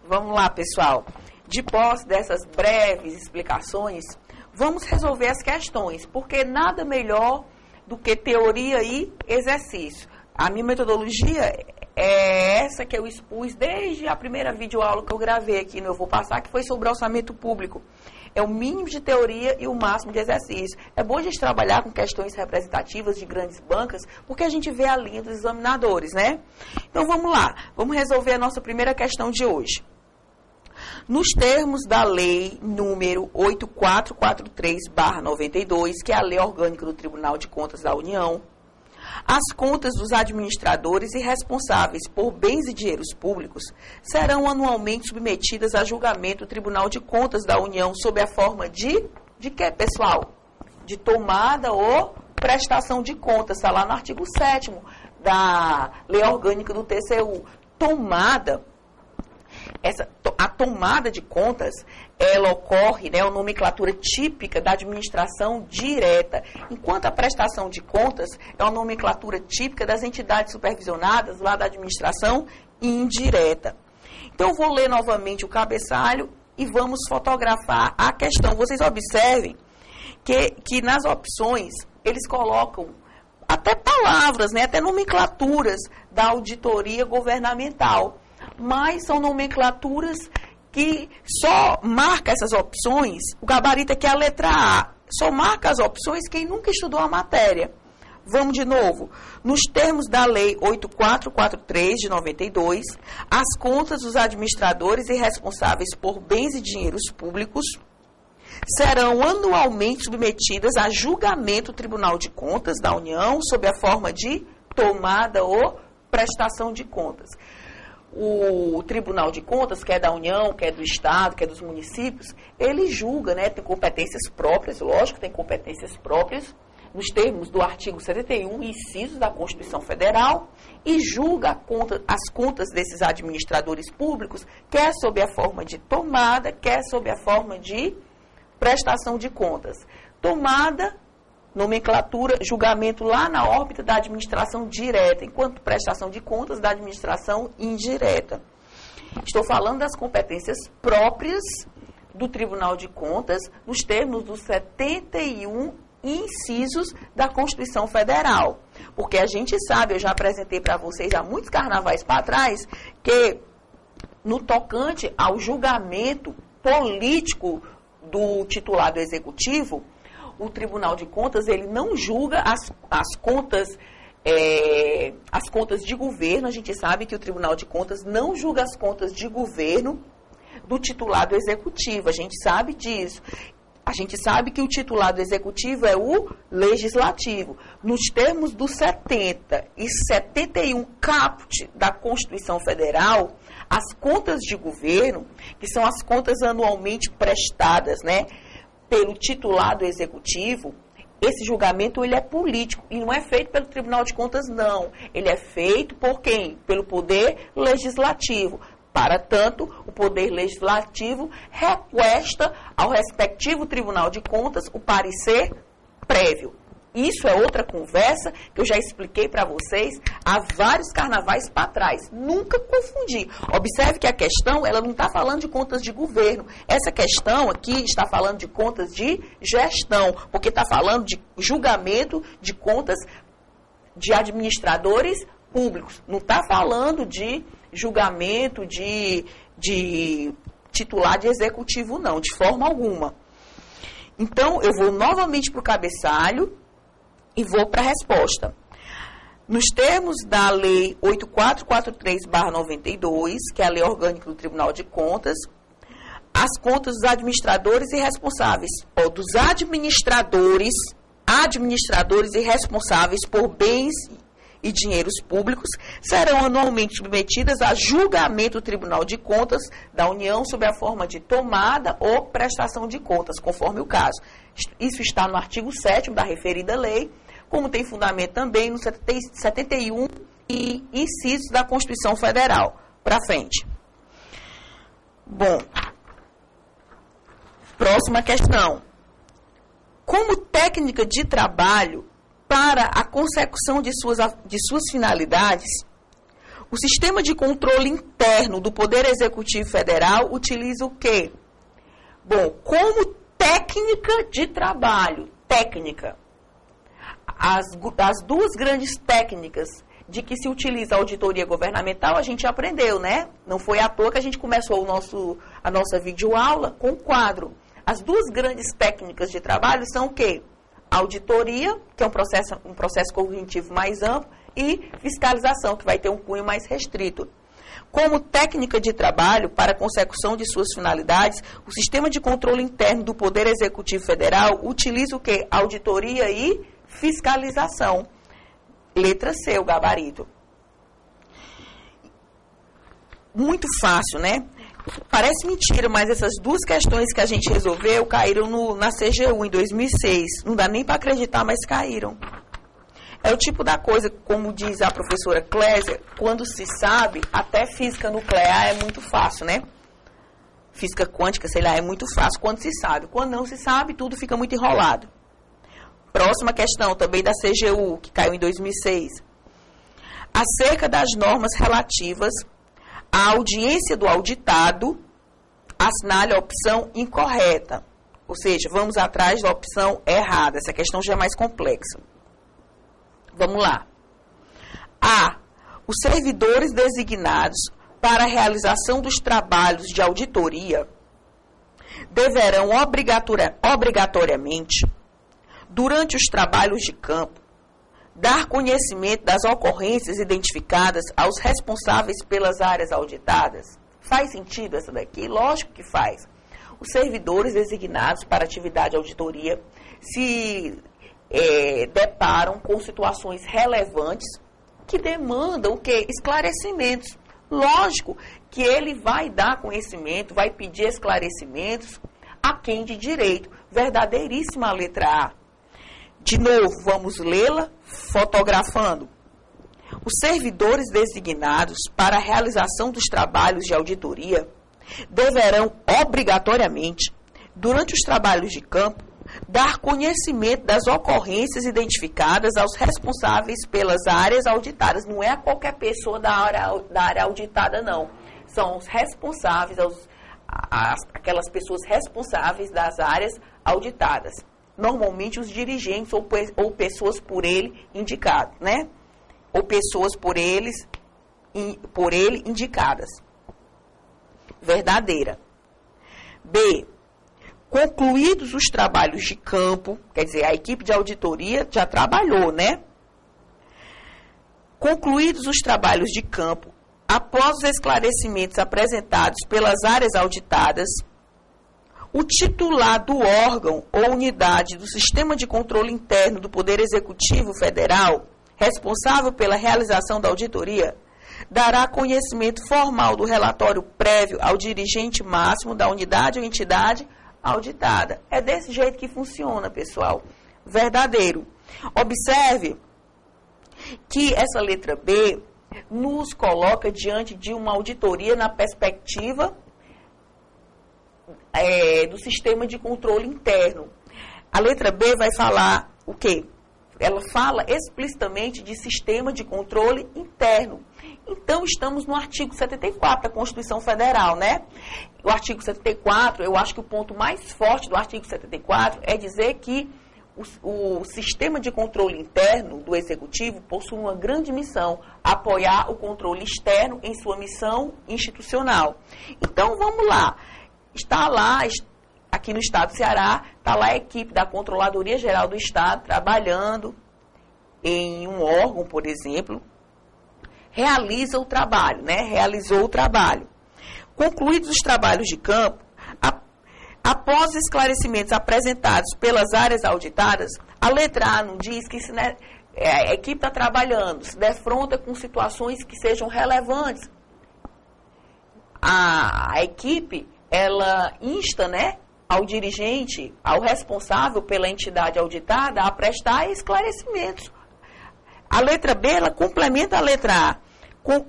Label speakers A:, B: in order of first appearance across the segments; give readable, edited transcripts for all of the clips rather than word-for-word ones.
A: Vamos lá, pessoal. De posse dessas breves explicações, vamos resolver as questões, porque nada melhor do que teoria e exercício. A minha metodologia é essa que eu expus desde a primeira videoaula que eu gravei aqui no Eu Vou Passar, que foi sobre orçamento público. É o mínimo de teoria e o máximo de exercício. É bom a gente trabalhar com questões representativas de grandes bancas, porque a gente vê a linha dos examinadores, né? Então, vamos lá. Vamos resolver a nossa primeira questão de hoje. Nos termos da lei número 8443/92, que é a lei orgânica do Tribunal de Contas da União, as contas dos administradores e responsáveis por bens e dinheiros públicos serão anualmente submetidas a julgamento do Tribunal de Contas da União sob a forma de quê, pessoal? De tomada ou prestação de contas. Está lá no artigo 7º da lei orgânica do TCU. Tomada. A tomada de contas, ela ocorre, né, a nomenclatura típica da administração direta, enquanto a prestação de contas é uma nomenclatura típica das entidades supervisionadas lá da administração indireta. Então, eu vou ler novamente o cabeçalho e vamos fotografar a questão. Vocês observem que nas opções, eles colocam até palavras, né, até nomenclaturas da auditoria governamental. Mas são nomenclaturas que só marca essas opções, o gabarito aqui é a letra A, só marca as opções quem nunca estudou a matéria. Vamos de novo. Nos termos da Lei 8443 de 92, as contas dos administradores e responsáveis por bens e dinheiros públicos serão anualmente submetidas a julgamento do Tribunal de Contas da União sob a forma de tomada ou prestação de contas. O Tribunal de Contas, que é da União, que é do Estado, que é dos municípios, ele julga, né, tem competências próprias, lógico, tem competências próprias, nos termos do artigo 71, incisos da Constituição Federal, e julga as contas desses administradores públicos, quer sob a forma de tomada, quer sob a forma de prestação de contas. Tomada, nomenclatura, julgamento lá na órbita da administração direta, enquanto prestação de contas da administração indireta. Estou falando das competências próprias do Tribunal de Contas, nos termos dos 71 incisos da Constituição Federal. Porque a gente sabe, eu já apresentei para vocês há muitos carnavais para trás, que no tocante ao julgamento político do titular do Executivo, o Tribunal de Contas, ele não julga as contas de governo. A gente sabe que o Tribunal de Contas não julga as contas de governo do titular do Executivo. A gente sabe disso. A gente sabe que o titular do Executivo é o Legislativo. Nos termos do 70 e 71 caput da Constituição Federal, as contas de governo, que são as contas anualmente prestadas, né, pelo titular do Executivo, esse julgamento ele é político e não é feito pelo Tribunal de Contas, não. Ele é feito por quem? Pelo Poder Legislativo. Para tanto, o Poder Legislativo requesta ao respectivo Tribunal de Contas o parecer prévio. Isso é outra conversa que eu já expliquei para vocês há vários carnavais para trás. Nunca confundi. Observe que a questão, ela não está falando de contas de governo. Essa questão aqui está falando de contas de gestão, porque está falando de julgamento de contas de administradores públicos. Não está falando de julgamento de titular de executivo, não, de forma alguma. Então, eu vou novamente para o cabeçalho e vou para a resposta. Nos termos da Lei 8443/92, que é a lei orgânica do Tribunal de Contas, as contas dos administradores e responsáveis, ou dos administradores e responsáveis por bens e dinheiros públicos, serão anualmente submetidas a julgamento do Tribunal de Contas da União sob a forma de tomada ou prestação de contas, conforme o caso. Isso está no artigo 7º da referida lei, como tem fundamento também no 71 e incisos da Constituição Federal. Para frente. Bom, próxima questão. Como técnica de trabalho para a consecução de suas finalidades, O sistema de controle interno do Poder Executivo Federal utiliza o quê? Bom, como técnica de trabalho, as duas grandes técnicas de que se utiliza a auditoria governamental, a gente aprendeu, né? Não foi à toa que a gente começou a nossa videoaula com o quadro. As duas grandes técnicas de trabalho são o quê? Auditoria, que é um processo cognitivo mais amplo, e fiscalização, que vai ter um cunho mais restrito. Como técnica de trabalho para a consecução de suas finalidades, o sistema de controle interno do Poder Executivo Federal utiliza o quê? Auditoria e fiscalização. Letra C, o gabarito. Muito fácil, né? Parece mentira, mas essas duas questões que a gente resolveu caíram na CGU em 2006. Não dá nem para acreditar, mas caíram. É o tipo da coisa, como diz a professora Clésia, quando se sabe, até física nuclear é muito fácil, né? Física quântica, sei lá, é muito fácil quando se sabe. Quando não se sabe, tudo fica muito enrolado. Próxima questão, também da CGU, que caiu em 2006. Acerca das normas relativas à audiência do auditado, assinale a opção incorreta. Ou seja, vamos atrás da opção errada. Essa questão já é mais complexa. Vamos lá. A. Os servidores designados para a realização dos trabalhos de auditoria deverão obrigatoriamente, durante os trabalhos de campo, dar conhecimento das ocorrências identificadas aos responsáveis pelas áreas auditadas. Faz sentido essa daqui? Lógico que faz. Os servidores designados para atividade de auditoria se deparam com situações relevantes que demandam o quê? Esclarecimentos. Lógico que ele vai dar conhecimento, vai pedir esclarecimentos a quem de direito. Verdadeiríssima a letra A. De novo, vamos lê-la fotografando. Os servidores designados para a realização dos trabalhos de auditoria deverão obrigatoriamente, durante os trabalhos de campo, dar conhecimento das ocorrências identificadas aos responsáveis pelas áreas auditadas. Não é a qualquer pessoa da área auditada, não. São os responsáveis, aquelas pessoas responsáveis das áreas auditadas. Normalmente os dirigentes ou pessoas por ele indicadas, né? Ou pessoas por ele indicadas. Verdadeira. B. Concluídos os trabalhos de campo, quer dizer, a equipe de auditoria já trabalhou, né? Concluídos os trabalhos de campo, após os esclarecimentos apresentados pelas áreas auditadas, o titular do órgão ou unidade do Sistema de Controle Interno do Poder Executivo Federal, responsável pela realização da auditoria, dará conhecimento formal do relatório prévio ao dirigente máximo da unidade ou entidade auditada. É desse jeito que funciona, pessoal. Verdadeiro. Observe que essa letra B nos coloca diante de uma auditoria na perspectiva do sistema de controle interno. A letra B vai falar o quê? Ela fala explicitamente de sistema de controle interno. Então, estamos no artigo 74 da Constituição Federal, né? O artigo 74, eu acho que o ponto mais forte do artigo 74 é dizer que o sistema de controle interno do Executivo possui uma grande missão, apoiar o controle externo em sua missão institucional. Então, vamos lá. Está lá, aqui no Estado do Ceará, está lá a equipe da Controladoria Geral do Estado trabalhando em um órgão, por exemplo, realiza o trabalho, né? Realizou o trabalho. Concluídos os trabalhos de campo, após os esclarecimentos apresentados pelas áreas auditadas, a letra A não diz que a equipe está trabalhando, se defronta com situações que sejam relevantes. A equipe, ela insta, né, ao dirigente, ao responsável pela entidade auditada, a prestar esclarecimentos. A letra B, ela complementa a letra A.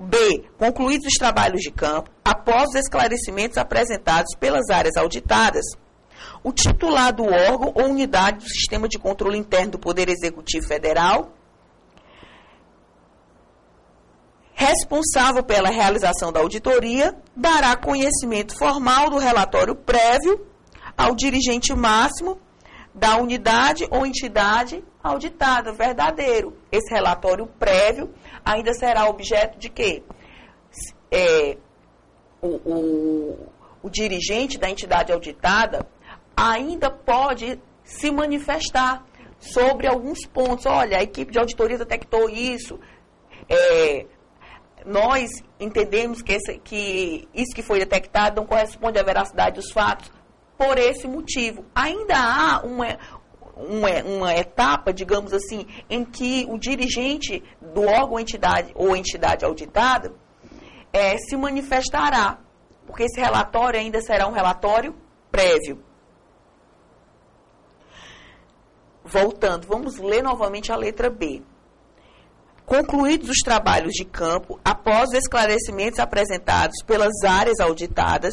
A: B. Concluídos os trabalhos de campo, após os esclarecimentos apresentados pelas áreas auditadas, o titular do órgão ou unidade do Sistema de Controle Interno do Poder Executivo Federal responsável pela realização da auditoria dará conhecimento formal do relatório prévio ao dirigente máximo da unidade ou entidade auditada. Verdadeiro. Esse relatório prévio ainda será objeto de quê? O dirigente da entidade auditada ainda pode se manifestar sobre alguns pontos. Olha, a equipe de auditoria detectou isso. Nós entendemos que isso que foi detectado não corresponde à veracidade dos fatos. Por esse motivo, ainda há uma etapa, digamos assim, em que o dirigente do órgão ou entidade auditada se manifestará, porque esse relatório ainda será um relatório prévio. Voltando, vamos ler novamente a letra B. Concluídos os trabalhos de campo, após os esclarecimentos apresentados pelas áreas auditadas,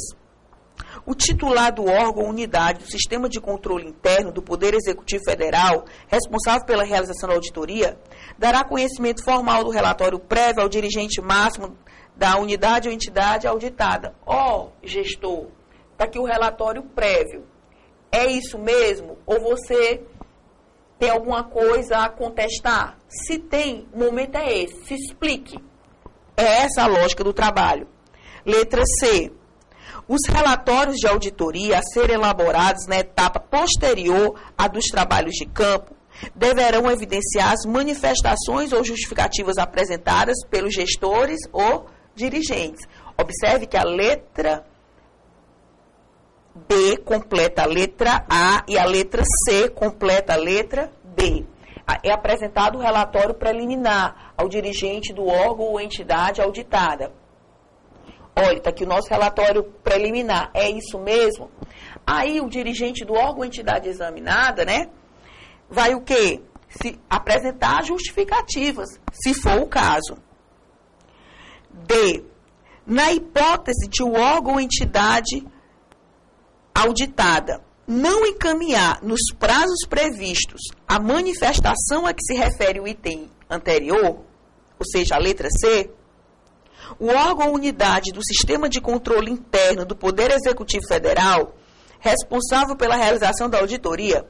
A: o titular do órgão ou unidade do Sistema de Controle Interno do Poder Executivo Federal, responsável pela realização da auditoria, dará conhecimento formal do relatório prévio ao dirigente máximo da unidade ou entidade auditada. Gestor, está aqui o relatório prévio. É isso mesmo? Ou você tem alguma coisa a contestar? Se tem, o momento é esse. Se explique. É essa a lógica do trabalho. Letra C. Os relatórios de auditoria a serem elaborados na etapa posterior à dos trabalhos de campo deverão evidenciar as manifestações ou justificativas apresentadas pelos gestores ou dirigentes. Observe que a letra B completa a letra A e a letra C completa a letra B. É apresentado o relatório preliminar ao dirigente do órgão ou entidade auditada. Olha, está aqui o nosso relatório preliminar. É isso mesmo? Aí o dirigente do órgão ou entidade examinada, vai o quê? Apresentar justificativas, se for o caso. D. Na hipótese de o órgão ou entidade auditada não encaminhar nos prazos previstos a manifestação a que se refere o item anterior, ou seja, a letra C, o órgão ou unidade do Sistema de Controle Interno do Poder Executivo Federal, responsável pela realização da auditoria,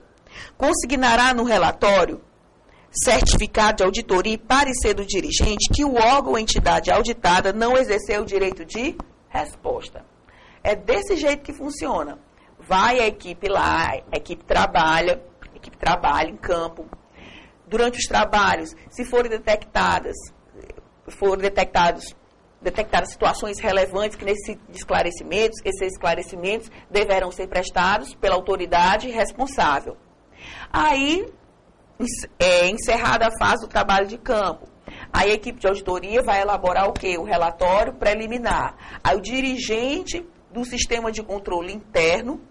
A: consignará no relatório certificado de auditoria e parecer do dirigente que o órgão ou entidade auditada não exerceu o direito de resposta. É desse jeito que funciona. Vai a equipe lá, a equipe trabalha em campo. Durante os trabalhos, se forem detectadas situações relevantes que necessitam de esclarecimentos, esses esclarecimentos deverão ser prestados pela autoridade responsável. Aí, encerrada a fase do trabalho de campo, aí a equipe de auditoria vai elaborar o quê? O relatório preliminar. Aí o dirigente do Sistema de Controle Interno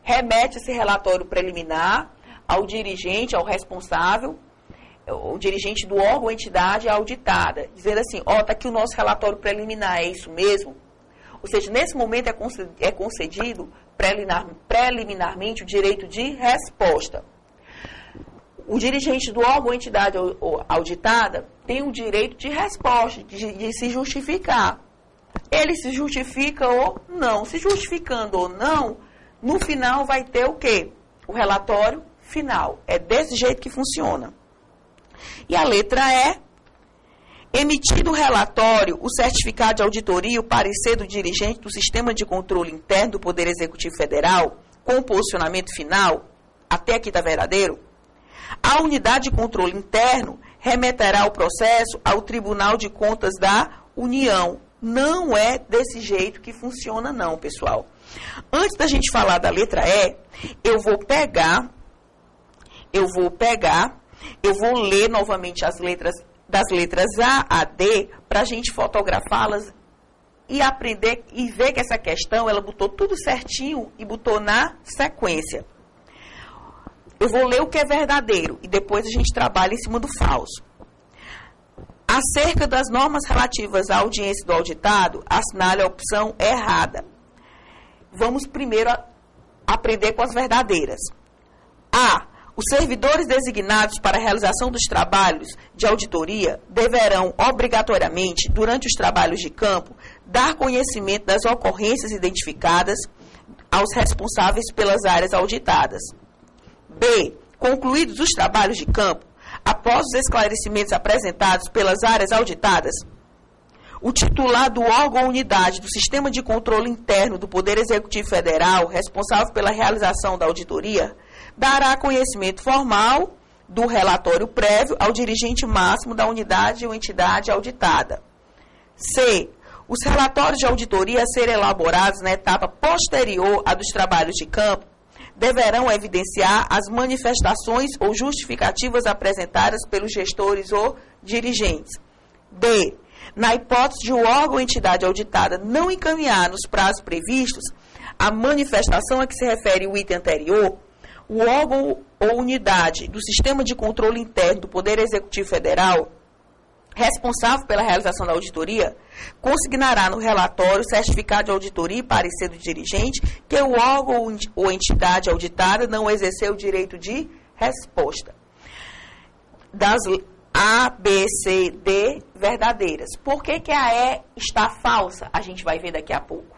A: remete esse relatório preliminar ao dirigente, ao responsável, o dirigente do órgão ou entidade auditada, dizendo assim, está aqui o nosso relatório preliminar, é isso mesmo? Ou seja, nesse momento é concedido preliminarmente o direito de resposta. O dirigente do órgão ou entidade auditada tem o direito de resposta, de se justificar. Ele se justifica ou não. Se justificando ou não, no final vai ter o quê? O relatório final. É desse jeito que funciona. E a letra E, emitido o relatório, o certificado de auditoria e o parecer do dirigente do Sistema de Controle Interno do Poder Executivo Federal, com o posicionamento final, até aqui está verdadeiro, a unidade de controle interno remeterá o processo ao Tribunal de Contas da União. Não é desse jeito que funciona não, pessoal. Antes da gente falar da letra E, eu vou ler novamente as letras das letras A a D para a gente fotografá-las e aprender e ver que essa questão ela botou tudo certinho e botou na sequência. Eu vou ler o que é verdadeiro e depois a gente trabalha em cima do falso. Acerca das normas relativas à audiência do auditado, assinale a opção errada. Vamos primeiro aprender com as verdadeiras. A. Os servidores designados para a realização dos trabalhos de auditoria deverão, obrigatoriamente, durante os trabalhos de campo, dar conhecimento das ocorrências identificadas aos responsáveis pelas áreas auditadas. B. Concluídos os trabalhos de campo, após os esclarecimentos apresentados pelas áreas auditadas, o titular do órgão ou unidade do Sistema de Controle Interno do Poder Executivo Federal, responsável pela realização da auditoria, dará conhecimento formal do relatório prévio ao dirigente máximo da unidade ou entidade auditada. C. Os relatórios de auditoria a serem elaborados na etapa posterior à dos trabalhos de campo deverão evidenciar as manifestações ou justificativas apresentadas pelos gestores ou dirigentes. D. Na hipótese de o órgão ou entidade auditada não encaminhar nos prazos previstos a manifestação a que se refere o item anterior, o órgão ou unidade do Sistema de Controle Interno do Poder Executivo Federal, responsável pela realização da auditoria, consignará no relatório certificado de auditoria e parecer do dirigente que o órgão ou entidade auditada não exerceu o direito de resposta. Das A, B, C, D verdadeiras. Por que a E está falsa? A gente vai ver daqui a pouco.